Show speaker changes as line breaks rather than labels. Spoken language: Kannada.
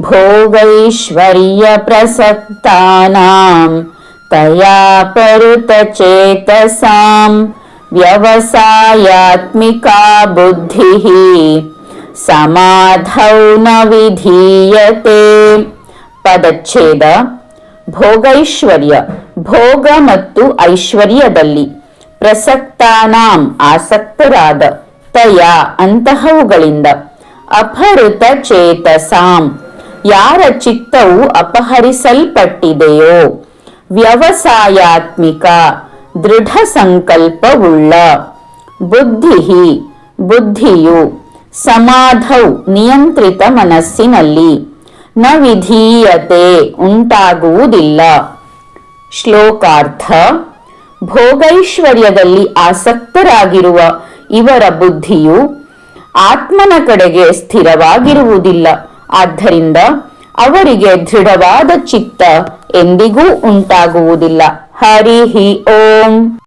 ಭೋಗೈಶ್ವರ್ಯ ಪ್ರಸಕ್ತಾನಾಂ ತಯಾ ಪರುತಚೇತಸಾಂ ವ್ಯವಸಾಯಾತ್ಮಿಕಾ ಬುದ್ಧಿಃ ಸಮಾಧೌ ನ ವಿಧೀಯತೆ. ಪದಚ್ಛೇದ. ಭೋಗೈಶ್ವರ್ಯ ಭೋಗ ಮತ್ತು ಐಶ್ವರ್ಯದಲ್ಲಿ, ಪ್ರಸಕ್ತಾನಾಂ ಆಸಕ್ತರಾದ, ತಯ ಅಂತಹವುಗಳಿಂದ, ಅಪಹೃತ ಚೇತಸಾಂ ಯಾರ ಚಿತ್ತವು ಅಪಹರಿಸಲ್ಪಟ್ಟಿದೆಯೋ, ವ್ಯವಸಾಯಾತ್ಮಿಕ ದೃಢ ಸಂಕಲ್ಪವುಳ್ಳ, ಬುದ್ಧಿ ಬುದ್ಧಿಯು, ಸಮಾಧೌ ನಿಯಂತ್ರಿತ ಮನಸ್ಸಿನಲ್ಲಿ, ನ ವಿಧೀಯತೆ ಉಂಟಾಗುವುದಿಲ್ಲ. ಶ್ಲೋಕಾರ್ಥ. ಭೋಗೈಶ್ವರ್ಯದಲ್ಲಿ ಆಸಕ್ತರಾಗಿರುವ ಇವರ ಬುದ್ಧಿಯು ಆತ್ಮನ ಕಡೆಗೆ ಸ್ಥಿರವಾಗಿರುವುದಿಲ್ಲ. ಆದ್ದರಿಂದ ಅವರಿಗೆ ದೃಢವಾದ ಚಿತ್ತ ಎಂದಿಗೂ ಉಂಟಾಗುವುದಿಲ್ಲ. ಹರಿ ಓಂ.